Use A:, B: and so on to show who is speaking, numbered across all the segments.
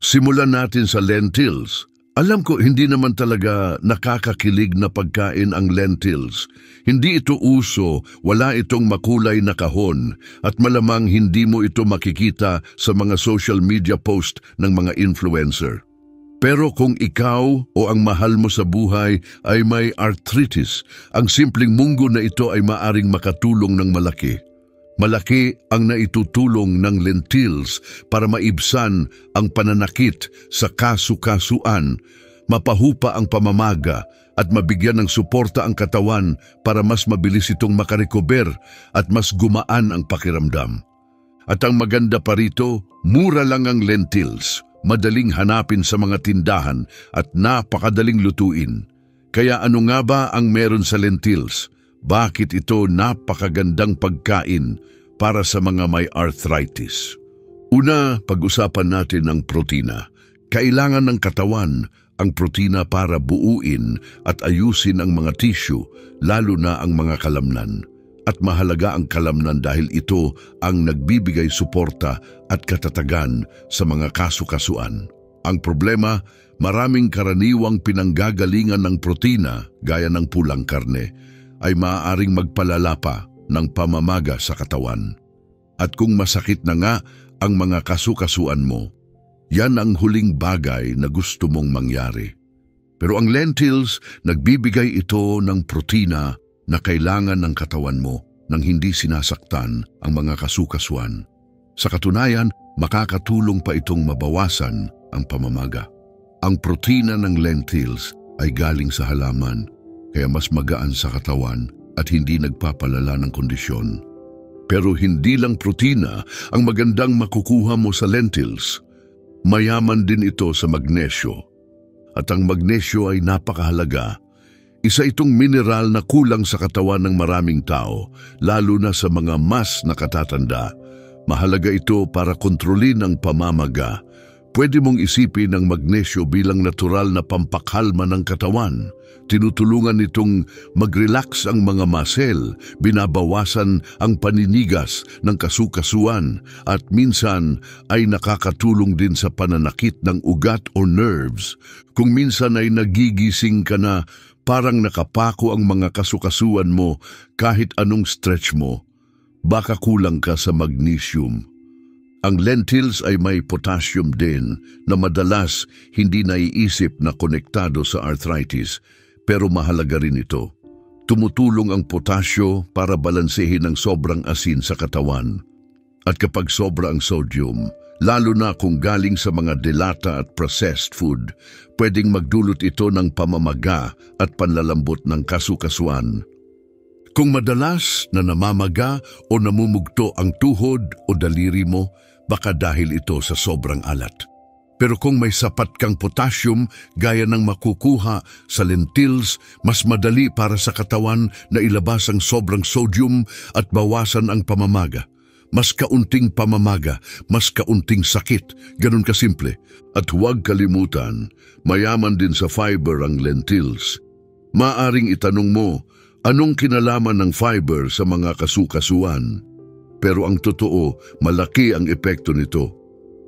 A: Simulan natin sa lentils. Alam ko hindi naman talaga nakakakilig na pagkain ang lentils. Hindi ito uso, wala itong makulay na kahon at malamang hindi mo ito makikita sa mga social media post ng mga influencer. Pero kung ikaw o ang mahal mo sa buhay ay may arthritis, ang simpleng munggo na ito ay maaring makatulong ng malaki. Malaki ang naitutulong ng lentils para maibsan ang pananakit sa kasu-kasuan, mapahupa ang pamamaga at mabigyan ng suporta ang katawan para mas mabilis itong makarecover at mas gumaan ang pakiramdam. At ang maganda pa rito, mura lang ang lentils, madaling hanapin sa mga tindahan at napakadaling lutuin. Kaya ano nga ba ang meron sa lentils? Bakit ito napakagandang pagkain para sa mga may arthritis? Una, pag-usapan natin ang protina. Kailangan ng katawan ang protina para buuin at ayusin ang mga tissue, lalo na ang mga kalamnan. At mahalaga ang kalamnan dahil ito ang nagbibigay suporta at katatagan sa mga kasu-kasuan. Ang problema, maraming karaniwang pinanggagalingan ng protina, gaya ng pulang karne, ay maaaring magpalala pa ng pamamaga sa katawan. At kung masakit na nga ang mga kasu-kasuan mo, yan ang huling bagay na gusto mong mangyari. Pero ang lentils, nagbibigay ito ng protina na kailangan ng katawan mo nang hindi sinasaktan ang mga kasu-kasuan. Sa katunayan, makakatulong pa itong mabawasan ang pamamaga. Ang protina ng lentils ay galing sa halaman, kaya mas magaan sa katawan at hindi nagpapalala ng kondisyon. Pero hindi lang protina ang magandang makukuha mo sa lentils. Mayaman din ito sa magnesyo. At ang magnesyo ay napakahalaga. Isa itong mineral na kulang sa katawan ng maraming tao, lalo na sa mga mas nakatatanda. Mahalaga ito para kontrolin ang pamamaga. Pwede mong isipin ang magnesyo bilang natural na pampakalma ng katawan. Tinutulungan nitong mag-relax ang mga muscle, binabawasan ang paninigas ng kasu-kasuan at minsan ay nakakatulong din sa pananakit ng ugat o nerves. Kung minsan ay nagigising ka na parang nakapako ang mga kasu-kasuan mo kahit anong stretch mo, baka kulang ka sa magnesium. Ang lentils ay may potassium din na madalas hindi naiisip na konektado sa arthritis, pero mahalaga rin ito. Tumutulong ang potasyo para balansehin ang sobrang asin sa katawan. At kapag sobra ang sodium, lalo na kung galing sa mga delata at processed food, pwedeng magdulot ito ng pamamaga at panlalambot ng kasu-kasuan. Kung madalas na namamaga o namumugto ang tuhod o daliri mo, baka dahil ito sa sobrang alat. Pero kung may sapat kang potassium gaya ng makukuha sa lentils, mas madali para sa katawan na ilabas ang sobrang sodium at bawasan ang pamamaga. Mas kaunting pamamaga, mas kaunting sakit, ganun kasimple. At huwag kalimutan, mayaman din sa fiber ang lentils. Maaring itanong mo, anong kinalaman ng fiber sa mga kasu-kasuan? Pero ang totoo, malaki ang epekto nito.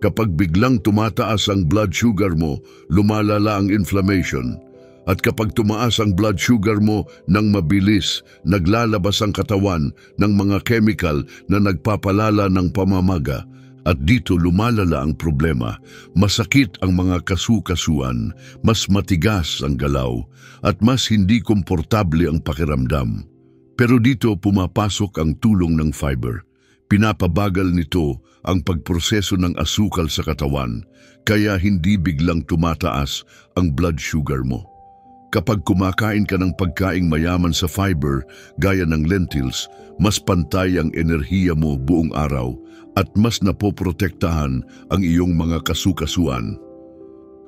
A: Kapag biglang tumataas ang blood sugar mo, lumalala ang inflammation. At kapag tumaas ang blood sugar mo nang mabilis, naglalabas ang katawan ng mga chemical na nagpapalala ng pamamaga. At dito lumalala ang problema. Masakit ang mga kasu-kasuan, mas matigas ang galaw, at mas hindi komportable ang pakiramdam. Pero dito pumapasok ang tulong ng fiber. Pinapabagal nito ang pagproseso ng asukal sa katawan, kaya hindi biglang tumataas ang blood sugar mo. Kapag kumakain ka ng pagkaing mayaman sa fiber, gaya ng lentils, mas pantay ang enerhiya mo buong araw at mas napoprotektahan ang iyong mga kasu-kasuan.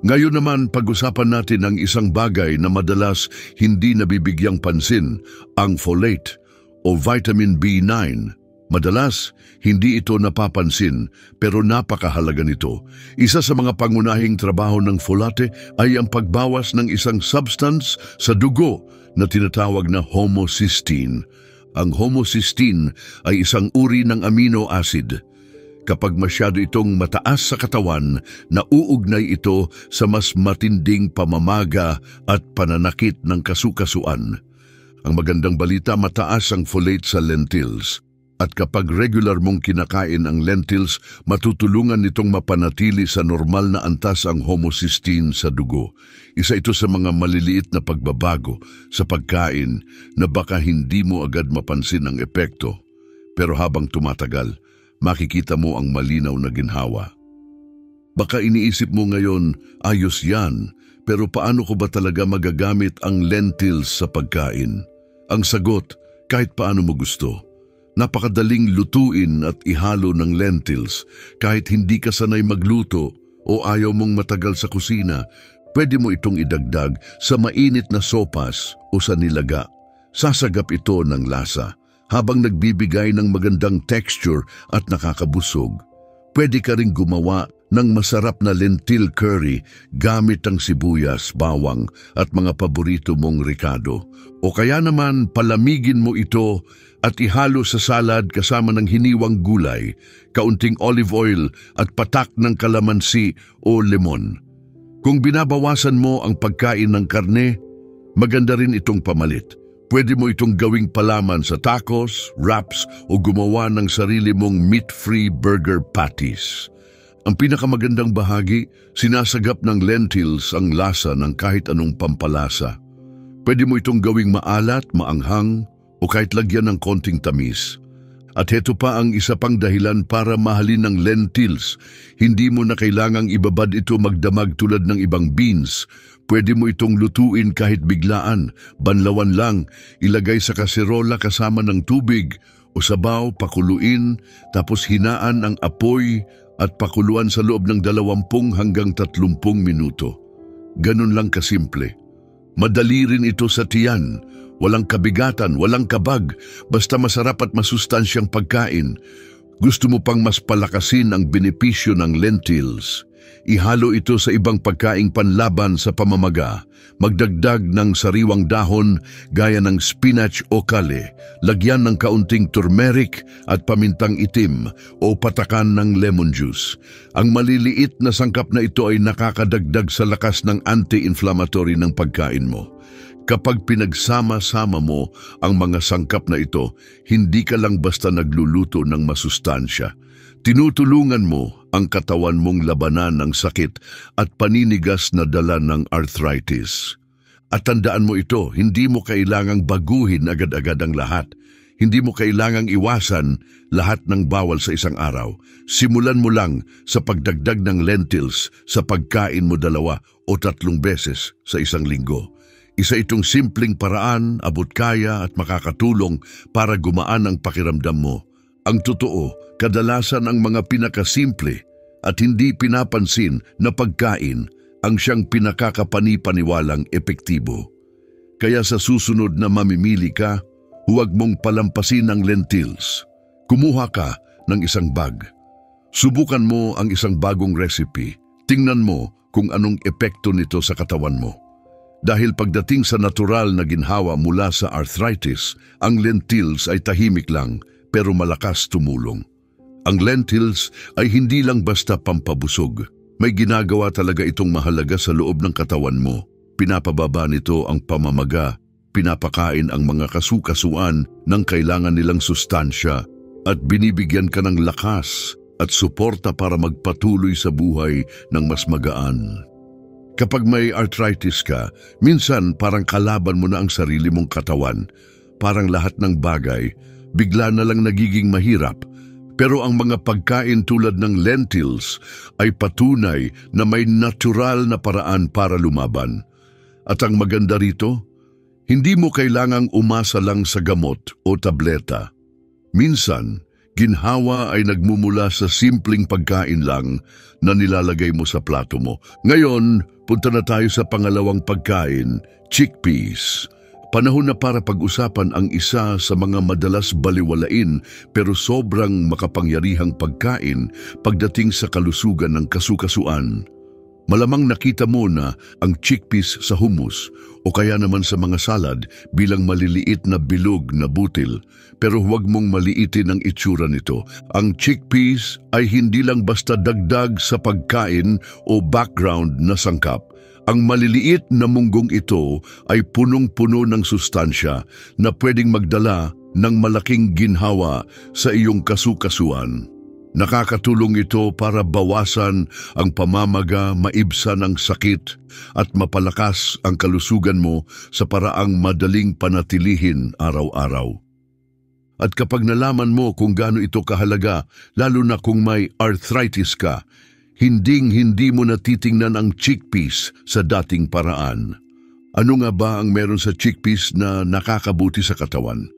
A: Ngayon naman, pag-usapan natin ang isang bagay na madalas hindi nabibigyang pansin, ang folate o vitamin B9. Madalas, hindi ito napapansin pero napakahalaga nito. Isa sa mga pangunahing trabaho ng folate ay ang pagbawas ng isang substance sa dugo na tinatawag na homocysteine. Ang homocysteine ay isang uri ng amino acid. Kapag masyado itong mataas sa katawan, nauugnay ito sa mas matinding pamamaga at pananakit ng kasukasuan. Ang magandang balita, mataas ang folate sa lentils. At kapag regular mong kinakain ang lentils, matutulungan nitong mapanatili sa normal na antas ang homocysteine sa dugo. Isa ito sa mga maliliit na pagbabago sa pagkain na baka hindi mo agad mapansin ang epekto. Pero habang tumatagal, makikita mo ang malinaw na ginhawa. Baka iniisip mo ngayon, ayos yan, pero paano ko ba talaga magagamit ang lentils sa pagkain? Ang sagot, kahit paano mo gusto. Napakadaling lutuin at ihalo ng lentils. Kahit hindi ka sanay magluto o ayaw mong matagal sa kusina, pwede mo itong idagdag sa mainit na sopas o sa nilaga. Sasagap ito ng lasa habang nagbibigay ng magandang texture at nakakabusog. Pwede ka ring gumawa ng masarap na lentil curry gamit ang sibuyas, bawang at mga paborito mong ricado. O kaya naman palamigin mo ito at ihalo sa salad kasama ng hiniwang gulay, kaunting olive oil at patak ng kalamansi o lemon. Kung binabawasan mo ang pagkain ng karne, maganda rin itong pamalit. Pwede mo itong gawing palaman sa tacos, wraps o gumawa ng sarili mong meat-free burger patties. Ang pinakamagandang bahagi, sinasagap ng lentils ang lasa ng kahit anong pampalasa. Pwede mo itong gawing maalat, maanghang, o kahit lagyan ng konting tamis. At heto pa ang isa pang dahilan para mahalin ng lentils. Hindi mo na kailangang ibabad ito magdamag tulad ng ibang beans. Pwede mo itong lutuin kahit biglaan, banlawan lang, ilagay sa kaserola kasama ng tubig o sabaw, pakuluin, tapos hinaan ang apoy at pakuluan sa loob ng 20 hanggang 30 minuto. Ganun lang kasimple. Madali rin ito sa tiyan. Walang kabigatan, walang kabag, basta masarap at masustansyang pagkain. Gusto mo pang mas palakasin ang benepisyo ng lentils? Ihalo ito sa ibang pagkaing panlaban sa pamamaga. Magdagdag ng sariwang dahon gaya ng spinach o kale. Lagyan ng kaunting turmeric at pamintang itim o patakan ng lemon juice. Ang maliliit na sangkap na ito ay nakakadagdag sa lakas ng anti-inflammatory ng pagkain mo. Kapag pinagsama-sama mo ang mga sangkap na ito, hindi ka lang basta nagluluto ng masustansya. Tinutulungan mo ang katawan mong labanan ng sakit at paninigas na dala ng arthritis. At tandaan mo ito, hindi mo kailangang baguhin agad-agad ang lahat. Hindi mo kailangang iwasan lahat ng bawal sa isang araw. Simulan mo lang sa pagdagdag ng lentils sa pagkain mo 2 o 3 beses sa isang linggo. Isa itong simpleng paraan, abot-kaya at makakatulong para gumaan ang pakiramdam mo. Ang totoo, kadalasan ang mga pinakasimple at hindi pinapansin na pagkain ang siyang pinakakapani-paniwalang epektibo. Kaya sa susunod na mamimili ka, huwag mong palampasin ang lentils. Kumuha ka ng isang bag. Subukan mo ang isang bagong recipe. Tingnan mo kung anong epekto nito sa katawan mo. Dahil pagdating sa natural na ginhawa mula sa arthritis, ang lentils ay tahimik lang pero malakas tumulong. Ang lentils ay hindi lang basta pampabusog. May ginagawa talaga itong mahalaga sa loob ng katawan mo. Pinapababa nito ang pamamaga, pinapakain ang mga kasukasuan ng kailangan nilang sustansya at binibigyan ka ng lakas at suporta para magpatuloy sa buhay ng mas magaan. Kapag may arthritis ka, minsan parang kalaban mo na ang sarili mong katawan. Parang lahat ng bagay, bigla na lang nagiging mahirap. Pero ang mga pagkain tulad ng lentils ay patunay na may natural na paraan para lumaban. At ang maganda rito, hindi mo kailangang umasa lang sa gamot o tableta. Minsan, ginhawa ay nagmumula sa simpleng pagkain lang na nilalagay mo sa plato mo. Ngayon, punta na tayo sa pangalawang pagkain, chickpeas. Panahon na para pag-usapan ang isa sa mga madalas baliwalain pero sobrang makapangyarihang pagkain pagdating sa kalusugan ng kasukasuan. Malamang nakita mo na ang chickpeas sa hummus o kaya naman sa mga salad bilang maliliit na bilog na butil, pero huwag mong maliitin ang itsura nito. Ang chickpeas ay hindi lang basta dagdag sa pagkain o background na sangkap. Ang maliliit na munggong ito ay punong-puno ng sustansya na pwedeng magdala ng malaking ginhawa sa iyong kasukasuan. Nakakatulong ito para bawasan ang pamamaga, maibsan ang sakit at mapalakas ang kalusugan mo sa paraang madaling panatilihin araw-araw. At kapag nalaman mo kung gaano ito kahalaga, lalo na kung may arthritis ka, hindi mo natitingnan ang chickpeas sa dating paraan. Ano nga ba ang meron sa chickpeas na nakakabuti sa katawan?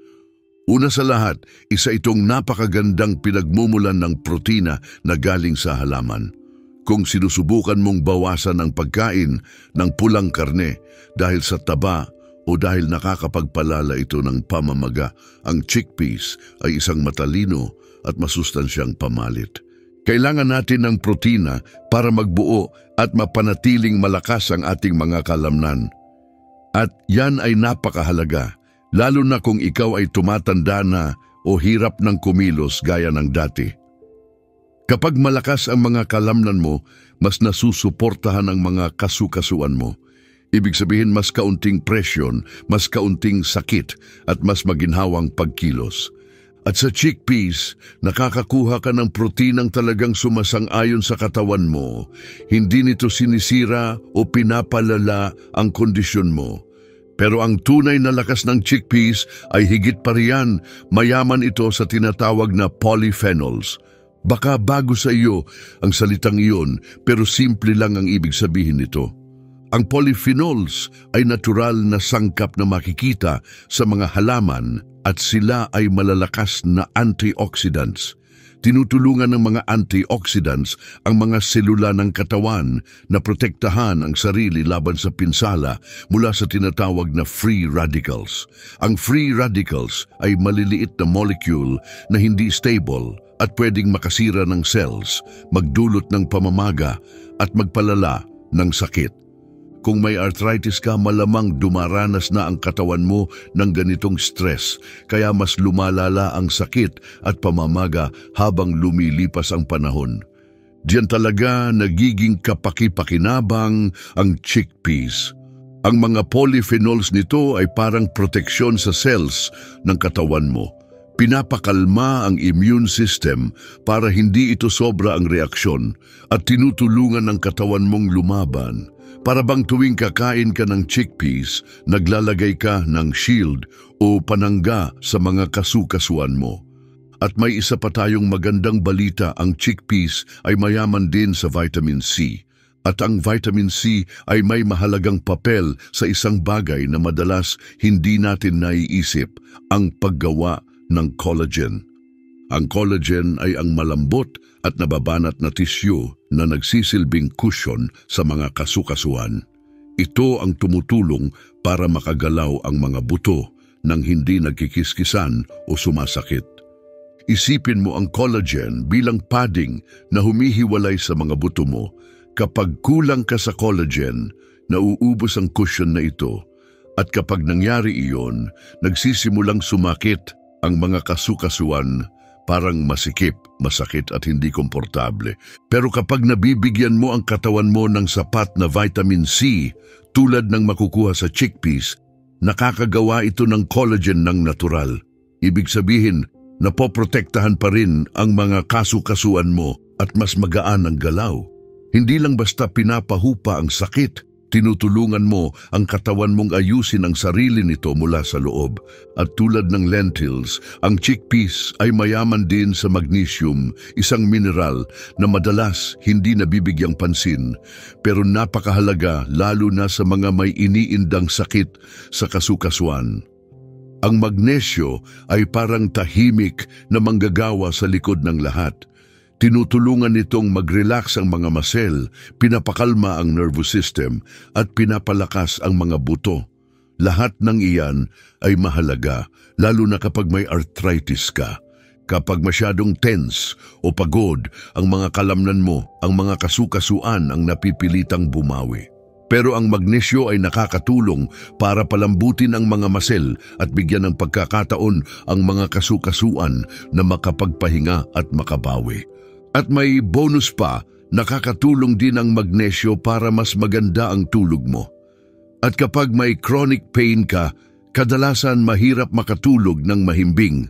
A: Una sa lahat, isa itong napakagandang pinagmumulan ng protina na galing sa halaman. Kung sinusubukan mong bawasan ang pagkain ng pulang karne dahil sa taba o dahil nakakapagpalala ito ng pamamaga, ang chickpeas ay isang matalino at masustansyang pamalit. Kailangan natin ng protina para magbuo at mapanatiling malakas ang ating mga kalamnan. At yan ay napakahalaga, lalo na kung ikaw ay tumatanda na o hirap ng kumilos gaya ng dati. Kapag malakas ang mga kalamnan mo, mas nasusuportahan ang mga kasukasuan mo. Ibig sabihin mas kaunting presyon, mas kaunting sakit at mas maginhawang pagkilos. At sa chickpeas, nakakakuha ka ng proteinang talagang sumasang-ayon sa katawan mo. Hindi nito sinisira o pinapalala ang kondisyon mo. Pero ang tunay na lakas ng chickpeas ay higit pa riyan, mayaman ito sa tinatawag na polyphenols. Baka bago sa iyo ang salitang iyon, pero simple lang ang ibig sabihin nito. Ang polyphenols ay natural na sangkap na makikita sa mga halaman at sila ay malalakas na antioxidants. Tinutulungan ng mga antioxidants ang mga selula ng katawan na protektahan ang sarili laban sa pinsala mula sa tinatawag na free radicals. Ang free radicals ay maliliit na molecule na hindi stable at pwedeng makasira ng cells, magdulot ng pamamaga at magpalala ng sakit. Kung may arthritis ka, malamang dumaranas na ang katawan mo ng ganitong stress, kaya mas lumalala ang sakit at pamamaga habang lumilipas ang panahon. Diyan talaga nagiging kapaki-pakinabang ang chickpeas. Ang mga polyphenols nito ay parang proteksyon sa cells ng katawan mo. Pinapakalma ang immune system para hindi ito sobra ang reaksyon at tinutulungan ng katawan mong lumaban. Para bang tuwing kakain ka ng chickpeas, naglalagay ka ng shield o panangga sa mga kasukasuan mo. At may isa pa tayong magandang balita, ang chickpeas ay mayaman din sa vitamin C. At ang vitamin C ay may mahalagang papel sa isang bagay na madalas hindi natin naiisip, ang paggawa ng collagen. Ang collagen ay ang malambot at nababanat na tissue na nagsisilbing cushion sa mga kasukasuan. Ito ang tumutulong para makagalaw ang mga buto nang hindi nagkikiskisan o sumasakit. Isipin mo ang collagen bilang padding na humihiwalay sa mga buto mo. Kapag kulang ka sa collagen, nauubos ang cushion na ito. At kapag nangyari iyon, nagsisimulang sumakit ang mga kasukasuan, parang masikip, masakit at hindi komportable. Pero kapag nabibigyan mo ang katawan mo ng sapat na vitamin C, tulad ng makukuha sa chickpeas, nakakagawa ito ng collagen ng natural. Ibig sabihin, napoprotektahan pa rin ang mga kasukasuan mo at mas magaan ang galaw. Hindi lang basta pinapahupa ang sakit, tinutulungan mo ang katawan mong ayusin ang sarili nito mula sa loob. At tulad ng lentils, ang chickpeas ay mayaman din sa magnesium, isang mineral na madalas hindi nabibigyang pansin, pero napakahalaga lalo na sa mga may iniindang sakit sa kasukasuan. Ang magnesyo ay parang tahimik na manggagawa sa likod ng lahat. Tinutulungan nitong mag-relax ang mga muscle, pinapakalma ang nervous system at pinapalakas ang mga buto. Lahat ng iyan ay mahalaga, lalo na kapag may arthritis ka. Kapag masyadong tense o pagod ang mga kalamnan mo, ang mga kasukasuan ang napipilitang bumawi. Pero ang magnesyo ay nakakatulong para palambutin ang mga muscle at bigyan ng pagkakataon ang mga kasukasuan na makapagpahinga at makabawi. At may bonus pa, nakakatulong din ang magnesyo para mas maganda ang tulog mo. At kapag may chronic pain ka, kadalasan mahirap makatulog ng mahimbing.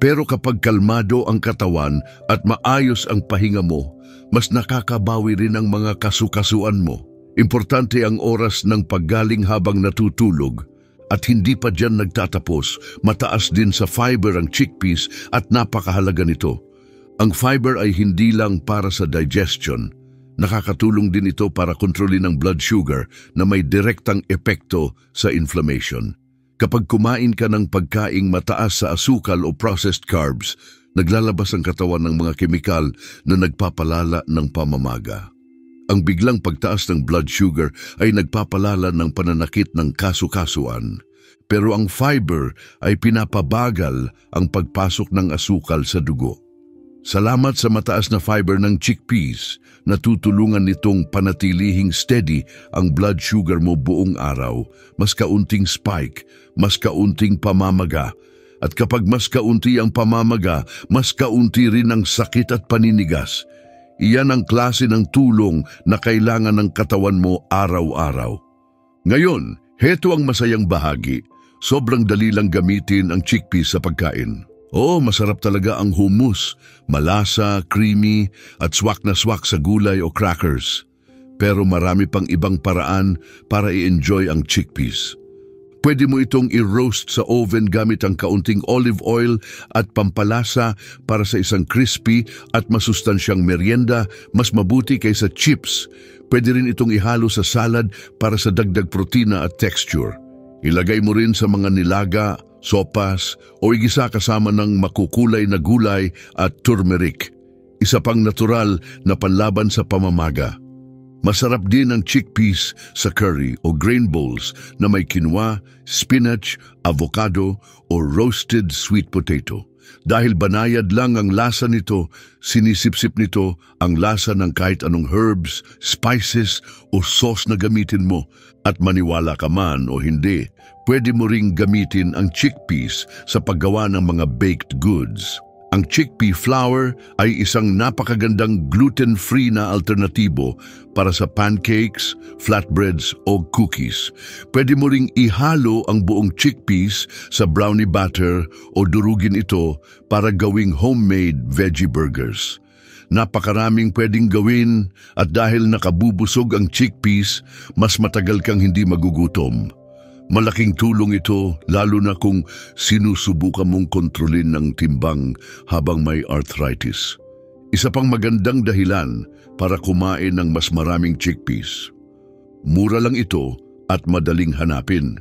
A: Pero kapag kalmado ang katawan at maayos ang pahinga mo, mas nakakabawi rin ang mga kasukasuan mo. Importante ang oras ng paggaling habang natutulog at hindi pa dyan nagtatapos, mataas din sa fiber ang chickpeas at napakahalaga nito. Ang fiber ay hindi lang para sa digestion, nakakatulong din ito para kontrolin ang blood sugar na may direktang epekto sa inflammation. Kapag kumain ka ng pagkaing mataas sa asukal o processed carbs, naglalabas ang katawan ng mga kemikal na nagpapalala ng pamamaga. Ang biglang pagtaas ng blood sugar ay nagpapalala ng pananakit ng kasukasuan. Pero ang fiber ay pinapabagal ang pagpasok ng asukal sa dugo. Salamat sa mataas na fiber ng chickpeas, natutulungan nitong panatilihing steady ang blood sugar mo buong araw, mas kaunting spike, mas kaunting pamamaga. At kapag mas kaunti ang pamamaga, mas kaunti rin ang sakit at paninigas. Iyan ang klase ng tulong na kailangan ng katawan mo araw-araw. Ngayon, heto ang masayang bahagi. Sobrang dali lang gamitin ang chickpeas sa pagkain. Oo, masarap talaga ang hummus, malasa, creamy at swak na swak sa gulay o crackers. Pero marami pang ibang paraan para i-enjoy ang chickpeas. Pwede mo itong i-roast sa oven gamit ang kaunting olive oil at pampalasa para sa isang crispy at masustansyang merienda, mas mabuti kaysa chips. Pwede rin itong ihalo sa salad para sa dagdag protina at texture. Ilagay mo rin sa mga nilaga, sopas o igisa kasama ng makukulay na gulay at turmeric. Isa pang natural na panlaban sa pamamaga. Masarap din ang chickpeas sa curry o grain bowls na may quinoa, spinach, avocado o roasted sweet potato. Dahil banayad lang ang lasa nito, sinisipsip nito ang lasa ng kahit anong herbs, spices o sauce na gamitin mo. At maniwala ka man o hindi, pwede mo ring gamitin ang chickpeas sa paggawa ng mga baked goods. Ang chickpea flour ay isang napakagandang gluten-free na alternatibo para sa pancakes, flatbreads o cookies. Pwede mo ring ihalo ang buong chickpeas sa brownie batter o durugin ito para gawing homemade veggie burgers. Napakaraming pwedeng gawin at dahil nakabubusog ang chickpeas, mas matagal kang hindi magugutom. Malaking tulong ito lalo na kung sinusubukan mong kontrolin ng timbang habang may arthritis. Isa pang magandang dahilan para kumain ng mas maraming chickpeas. Mura lang ito at madaling hanapin.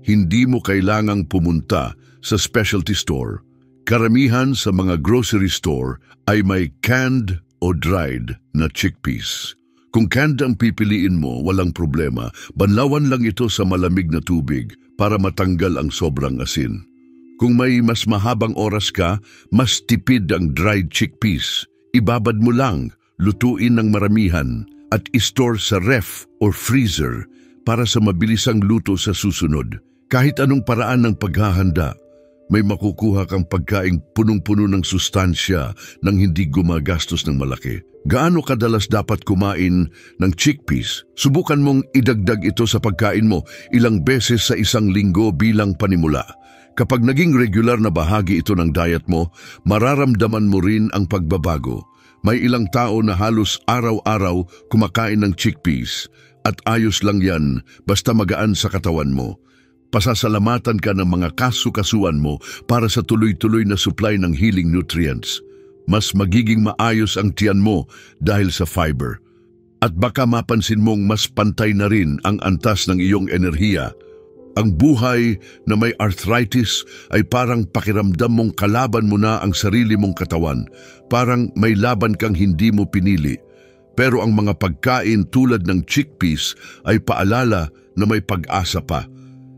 A: Hindi mo kailangang pumunta sa specialty store. Karamihan sa mga grocery store ay may canned o dried na chickpeas. Kung canned ang pipiliin mo, walang problema. Banlawan lang ito sa malamig na tubig para matanggal ang sobrang asin. Kung may mas mahabang oras ka, mas tipid ang dried chickpeas. Ibabad mo lang, lutuin ng maramihan at i-store sa ref or freezer para sa mabilisang luto sa susunod. Kahit anong paraan ng paghahanda, may makukuha kang pagkaing punong-puno ng sustansya nang hindi gumagastos ng malaki. Gaano kadalas dapat kumain ng chickpeas? Subukan mong idagdag ito sa pagkain mo ilang beses sa isang linggo bilang panimula. Kapag naging regular na bahagi ito ng diet mo, mararamdaman mo rin ang pagbabago. May ilang tao na halos araw-araw kumakain ng chickpeas at ayos lang yan basta magaan sa katawan mo. Pasasalamatan ka ng mga kasukasuan mo para sa tuloy-tuloy na supply ng healing nutrients. Mas magiging maayos ang tiyan mo dahil sa fiber. At baka mapansin mong mas pantay na rin ang antas ng iyong enerhiya. Ang buhay na may arthritis ay parang pakiramdam mong kalaban mo na ang sarili mong katawan. Parang may laban kang hindi mo pinili. Pero ang mga pagkain tulad ng chickpeas ay paalala na may pag-asa pa.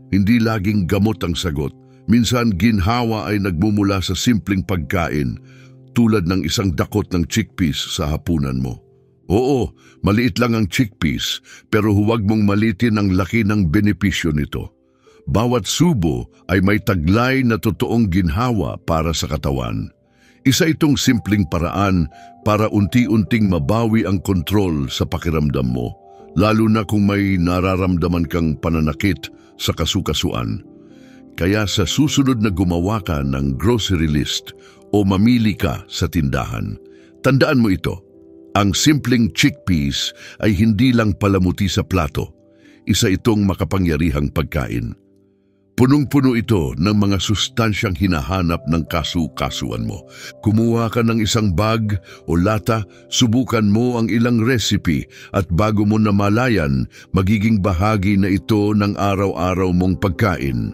A: Hindi laging gamot ang sagot, Minsan ginhawa ay nagmumula sa simpleng pagkain, tulad ng isang dakot ng chickpeas sa hapunan mo. Oo, maliit lang ang chickpeas, pero huwag mong malitin ang laki ng benepisyo nito. Bawat subo ay may taglay na totoong ginhawa para sa katawan. Isa itong simpleng paraan para unti-unting mabawi ang kontrol sa pakiramdam mo, lalo na kung may nararamdaman kang pananakit sa kasukasuan. Kaya sa susunod na gumawa ka ng grocery list o mamili ka sa tindahan, tandaan mo ito, ang simpleng chickpeas ay hindi lang palamuti sa plato, isa itong makapangyarihang pagkain. Punong-puno ito ng mga sustansyang hinahanap ng kasu-kasuan mo. Kumuha ka ng isang bag o lata, subukan mo ang ilang recipe at bago mo namalayan, magiging bahagi na ito ng araw-araw mong pagkain.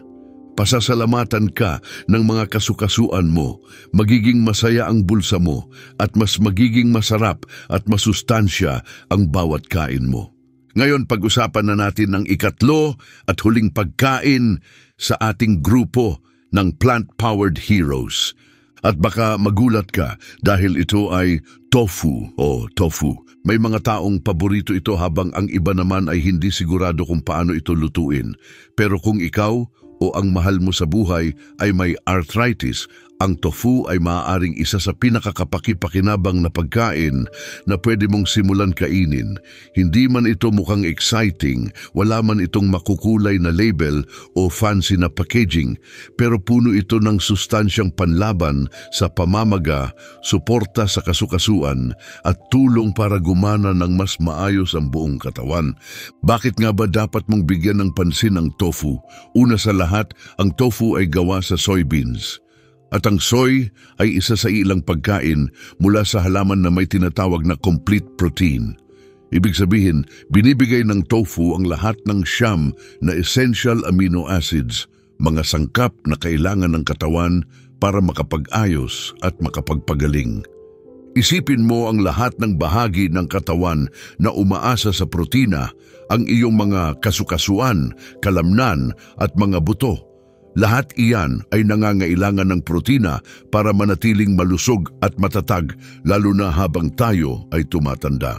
A: Pasasalamatan ka ng mga kasukasuan mo, magiging masaya ang bulsa mo at mas magiging masarap at masustansya ang bawat kain mo. Ngayon pag-usapan na natin ang ikatlo at huling pagkain sa ating grupo ng plant-powered heroes. At baka magulat ka dahil ito ay tofu o tofu. May mga taong paborito ito habang ang iba naman ay hindi sigurado kung paano ito lutuin. Pero kung ikaw o ang mahal mo sa buhay ay may arthritis, ang tofu ay maaaring isa sa pinakakapaki-pakinabang na pagkain na pwede mong simulan kainin. Hindi man ito mukhang exciting, wala man itong makukulay na label o fancy na packaging, pero puno ito ng sustansyang panlaban sa pamamaga, suporta sa kasukasuan, at tulong para gumana ng mas maayos ang buong katawan. Bakit nga ba dapat mong bigyan ng pansin ang tofu? Una sa lahat, ang tofu ay gawa sa soybeans. At ang soy ay isa sa ilang pagkain mula sa halaman na may tinatawag na complete protein. Ibig sabihin, binibigay ng tofu ang lahat ng siyam na essential amino acids, mga sangkap na kailangan ng katawan para makapag-ayos at makapagpagaling. Isipin mo ang lahat ng bahagi ng katawan na umaasa sa protina, ang iyong mga kasukasuan, kalamnan at mga buto. Lahat iyan ay nangangailangan ng protina para manatiling malusog at matatag, lalo na habang tayo ay tumatanda.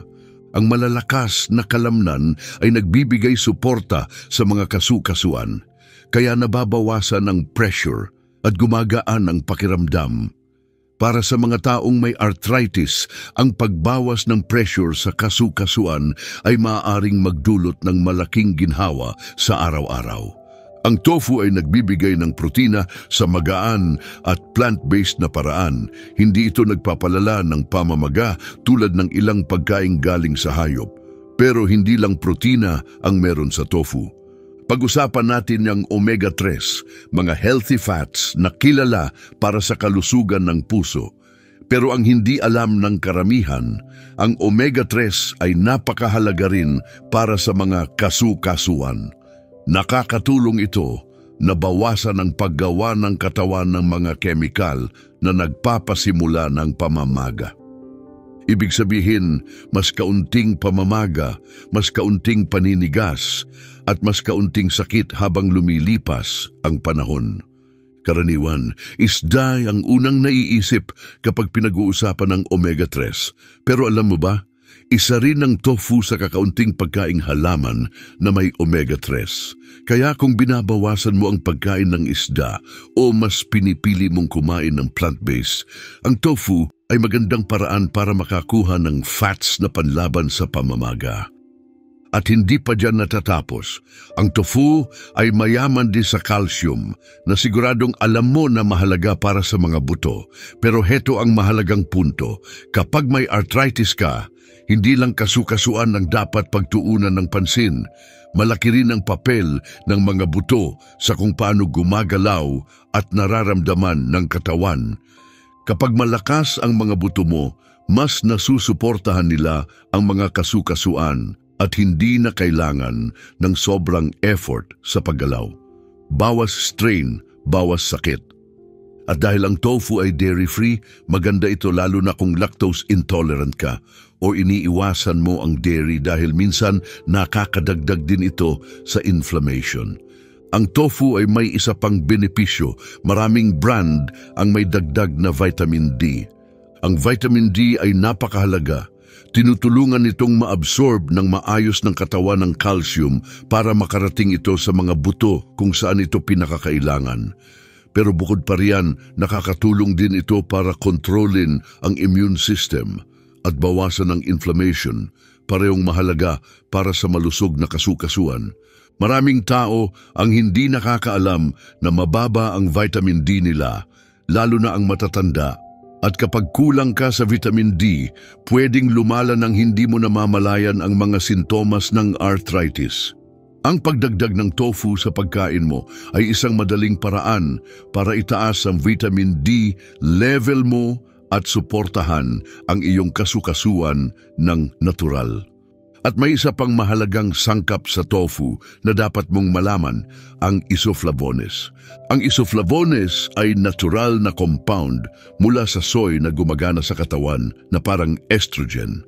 A: Ang malalakas na kalamnan ay nagbibigay suporta sa mga kasukasuan, kaya nababawasan ang pressure at gumagaan ang pakiramdam. Para sa mga taong may arthritis, ang pagbawas ng pressure sa kasukasuan ay maaaring magdulot ng malaking ginhawa sa araw-araw. Ang tofu ay nagbibigay ng protina sa magaan at plant-based na paraan. Hindi ito nagpapalala ng pamamaga tulad ng ilang pagkaing galing sa hayop. Pero hindi lang protina ang meron sa tofu. Pag-usapan natin ang omega-3, mga healthy fats na kilala para sa kalusugan ng puso. Pero ang hindi alam ng karamihan, ang omega-3 ay napakahalaga rin para sa mga kasukasuan. Nakakatulong ito na bawasan ang paggawa ng katawan ng mga kemikal na nagpapasimula ng pamamaga. Ibig sabihin, mas kaunting pamamaga, mas kaunting paninigas, at mas kaunting sakit habang lumilipas ang panahon. Karaniwan, isda ang unang naiisip kapag pinag-uusapan ng omega-3. Pero alam mo ba, isa rin ang tofu sa kakaunting pagkaing halaman na may omega-3. Kaya kung binabawasan mo ang pagkain ng isda o mas pinipili mong kumain ng plant-based, ang tofu ay magandang paraan para makakuha ng fats na panlaban sa pamamaga. At hindi pa dyan natatapos. Ang tofu ay mayaman din sa calcium na siguradong alam mo na mahalaga para sa mga buto. Pero heto ang mahalagang punto. Kapag may arthritis ka, hindi lang kasukasuan ang dapat pagtuunan ng pansin. Malaki rin ang papel ng mga buto sa kung paano gumagalaw at nararamdaman ng katawan. Kapag malakas ang mga buto mo, mas nasusuportahan nila ang mga kasukasuan at hindi na kailangan ng sobrang effort sa paggalaw. Bawas strain, bawas sakit. At dahil ang tofu ay dairy-free, maganda ito lalo na kung lactose intolerant ka o iniiwasan mo ang dairy dahil minsan nakakadagdag din ito sa inflammation. Ang tofu ay may isa pang benepisyo. Maraming brand ang may dagdag na vitamin D. Ang vitamin D ay napakahalaga. Tinutulungan itong maabsorb ng maayos ng katawan ng calcium para makarating ito sa mga buto kung saan ito pinakakailangan. Pero bukod pa riyan, nakakatulong din ito para kontrolin ang immune system at bawasan ang inflammation, parehong mahalaga para sa malusog na kasukasuan. Maraming tao ang hindi nakakaalam na mababa ang vitamin D nila, lalo na ang matatanda. At kapag kulang ka sa vitamin D, pwedeng lumala ng hindi mo namamalayan ang mga sintomas ng arthritis. Ang pagdagdag ng tofu sa pagkain mo ay isang madaling paraan para itaas ang vitamin D level mo at suportahan ang iyong kasukasuan ng natural. At may isa pang mahalagang sangkap sa tofu na dapat mong malaman, ang isoflavones. Ang isoflavones ay natural na compound mula sa soy na gumagana sa katawan na parang estrogen.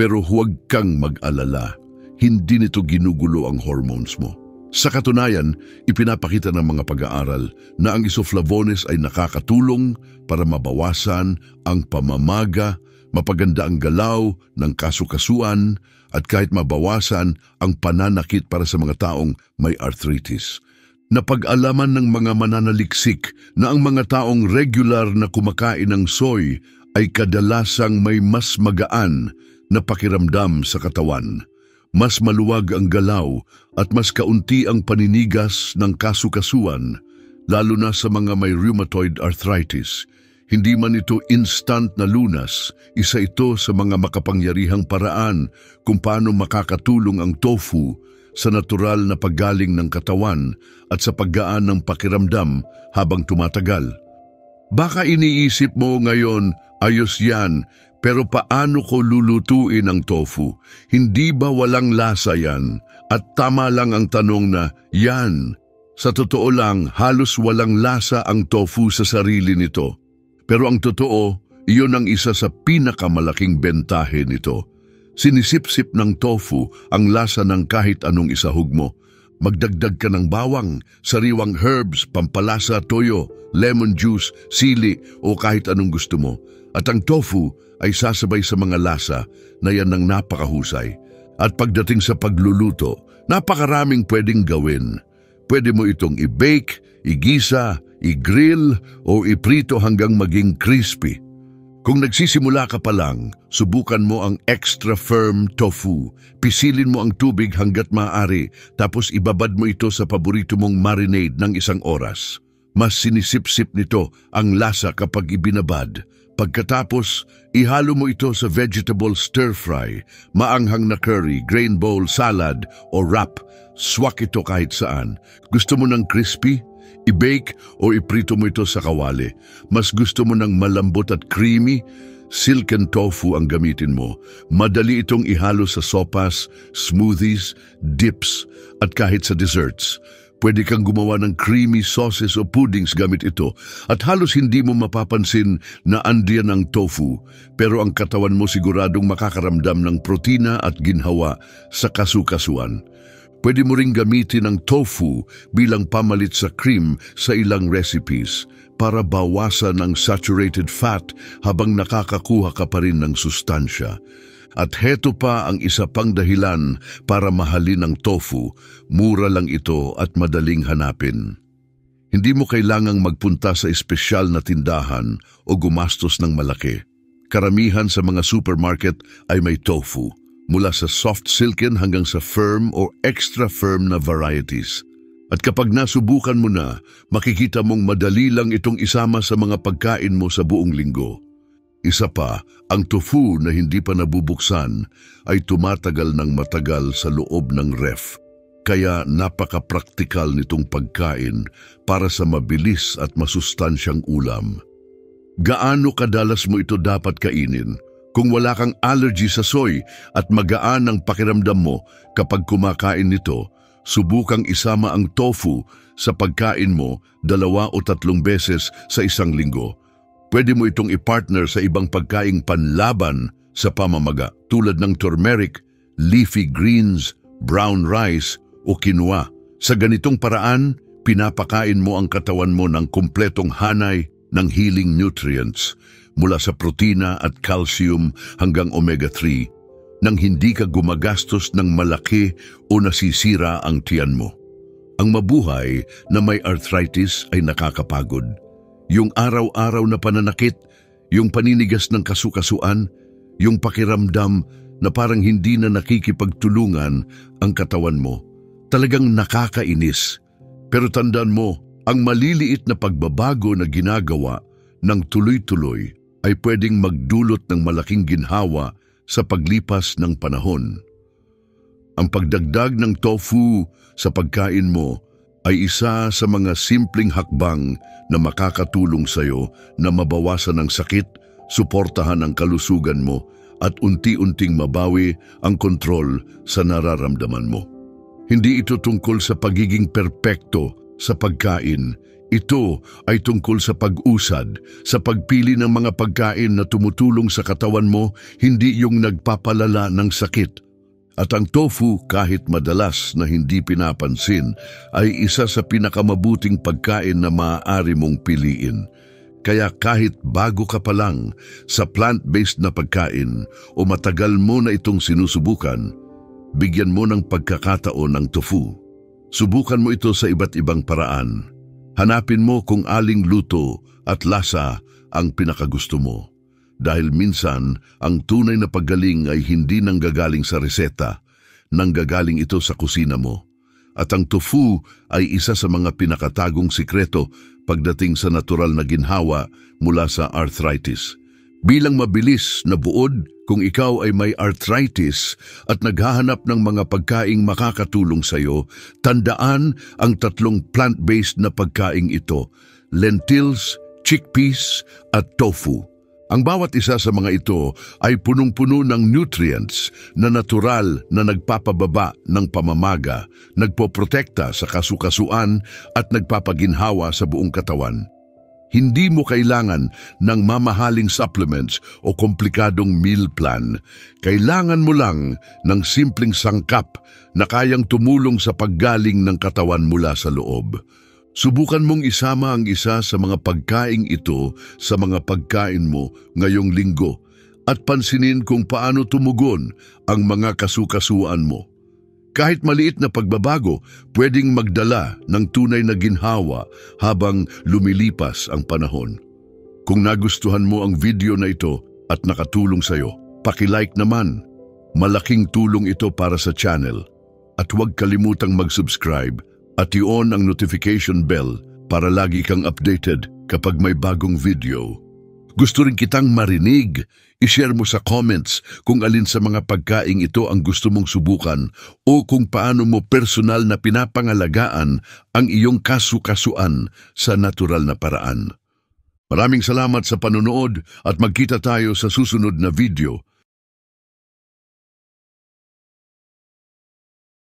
A: Pero huwag kang mag-alala, hindi nito ginugulo ang hormones mo. Sa katunayan, ipinapakita ng mga pag-aaral na ang isoflavones ay nakakatulong para mabawasan ang pamamaga, mapaganda ang galaw ng kasukasuan, at kahit mabawasan ang pananakit para sa mga taong may arthritis. Napag-alaman ng mga mananaliksik na ang mga taong regular na kumakain ng soy ay kadalasang may mas magaan na pakiramdam sa katawan. Mas maluwag ang galaw at mas kaunti ang paninigas ng kasukasuan, lalo na sa mga may rheumatoid arthritis. Hindi man ito instant na lunas, isa ito sa mga makapangyarihang paraan kung paano makakatulong ang tofu sa natural na paggaling ng katawan at sa paggaan ng pakiramdam habang tumatagal. Baka iniisip mo ngayon, ayos yan, pero paano ko lulutuin ang tofu? Hindi ba walang lasa yan? At tama lang ang tanong na, yan. Sa totoo lang, halos walang lasa ang tofu sa sarili nito. Pero ang totoo, iyon ang isa sa pinakamalaking bentahe nito. Sinisip-sip ng tofu ang lasa ng kahit anong isahog mo. Magdagdag ka ng bawang, sariwang herbs, pampalasa, toyo, lemon juice, sili o kahit anong gusto mo. At ang tofu ay sasabay sa mga lasa na yan ng napakahusay. At pagdating sa pagluluto, napakaraming pwedeng gawin. Pwede mo itong i-bake, igisa, i-grill o iprito hanggang maging crispy. Kung nagsisimula ka pa lang, subukan mo ang extra firm tofu. Pisilin mo ang tubig hanggat maaari, tapos ibabad mo ito sa paborito mong marinade ng 1 oras. Mas sinisip-sip nito ang lasa kapag ibinabad. Pagkatapos, ihalo mo ito sa vegetable stir-fry, maanghang na curry, grain bowl, salad o wrap. Swak ito kahit saan. Gusto mo ng crispy? I-bake o iprito mo ito sa kawali. Mas gusto mo ng malambot at creamy? Silken tofu ang gamitin mo. Madali itong ihalo sa sopas, smoothies, dips at kahit sa desserts. Pwede kang gumawa ng creamy sauces o puddings gamit ito at halos hindi mo mapapansin na andiyan ang tofu, pero ang katawan mo siguradong makakaramdam ng protina at ginhawa sa kasukasuan. Pwede mo ring gamitin ang tofu bilang pamalit sa cream sa ilang recipes para bawasan ang saturated fat habang nakakakuha ka pa rin ng sustansya. At heto pa ang isa pang dahilan para mahalin ang tofu, mura lang ito at madaling hanapin. Hindi mo kailangang magpunta sa espesyal na tindahan o gumastos ng malaki. Karamihan sa mga supermarket ay may tofu, mula sa soft silken hanggang sa firm o extra firm na varieties. At kapag nasubukan mo na, makikita mong madali lang itong isama sa mga pagkain mo sa buong linggo. Isa pa, ang tofu na hindi pa nabubuksan ay tumatagal ng matagal sa loob ng ref. Kaya napaka-praktikal nitong pagkain para sa mabilis at masustansyang ulam. Gaano kadalas mo ito dapat kainin? Kung wala kang allergy sa soy at magaan ang pakiramdam mo kapag kumakain nito, subukang isama ang tofu sa pagkain mo 2 o 3 beses sa isang linggo. Pwede mo itong i-partner sa ibang pagkaing panlaban sa pamamaga tulad ng turmeric, leafy greens, brown rice o quinoa. Sa ganitong paraan, pinapakain mo ang katawan mo ng kumpletong hanay ng healing nutrients mula sa protina at calcium hanggang omega-3 nang hindi ka gumagastos ng malaki o nasisira ang tiyan mo. Ang mabuhay na may arthritis ay nakakapagod. Yung araw-araw na pananakit, yung paninigas ng kasukasuan, yung pakiramdam na parang hindi na nakikipagtulungan ang katawan mo. Talagang nakakainis. Pero tandaan mo, ang maliliit na pagbabago na ginagawa ng tuloy-tuloy ay pwedeng magdulot ng malaking ginhawa sa paglipas ng panahon. Ang pagdagdag ng tofu sa pagkain mo ay isa sa mga simpleng hakbang na makakatulong sa iyo na mabawasan ang sakit, suportahan ang kalusugan mo at unti-unting mabawi ang kontrol sa nararamdaman mo. Hindi ito tungkol sa pagiging perpekto sa pagkain. Ito ay tungkol sa pag-usad, sa pagpili ng mga pagkain na tumutulong sa katawan mo, hindi yung nagpapalala ng sakit. At ang tofu, kahit madalas na hindi pinapansin, ay isa sa pinakamabuting pagkain na maaari mong piliin. Kaya kahit bago ka pa lang sa plant-based na pagkain o matagal mo na itong sinusubukan, bigyan mo ng pagkakataon ng tofu. Subukan mo ito sa iba't ibang paraan. Hanapin mo kung aling luto at lasa ang pinakagusto mo. Dahil minsan, ang tunay na paggaling ay hindi nanggagaling sa reseta, nanggagaling ito sa kusina mo. At ang tofu ay isa sa mga pinakatagong sikreto pagdating sa natural na ginhawa mula sa arthritis. Bilang mabilis na buod, kung ikaw ay may arthritis at naghahanap ng mga pagkaing makakatulong sa iyo, tandaan ang 3 plant-based na pagkaing ito: lentils, chickpeas at tofu. Ang bawat isa sa mga ito ay punong-puno ng nutrients na natural na nagpapababa ng pamamaga, nagpoprotekta sa kasukasuan at nagpapaginhawa sa buong katawan. Hindi mo kailangan ng mamahaling supplements o komplikadong meal plan. Kailangan mo lang ng simpleng sangkap na kayang tumulong sa paggaling ng katawan mula sa loob. Subukan mong isama ang isa sa mga pagkaing ito sa mga pagkain mo ngayong linggo at pansinin kung paano tumugon ang mga kasukasuan mo. Kahit maliit na pagbabago, pwedeng magdala ng tunay na ginhawa habang lumilipas ang panahon. Kung nagustuhan mo ang video na ito at nakatulong sa iyo, paki-like naman. Malaking tulong ito para sa channel. At huwag kalimutang mag-subscribe at i-on ang notification bell para lagi kang updated kapag may bagong video. Gusto rin kitang marinig. I-share mo sa comments kung alin sa mga pagkaing ito ang gusto mong subukan o kung paano mo personal na pinapangalagaan ang iyong kasukasuan sa natural na paraan. Maraming salamat sa panonood at magkita tayo sa susunod na video.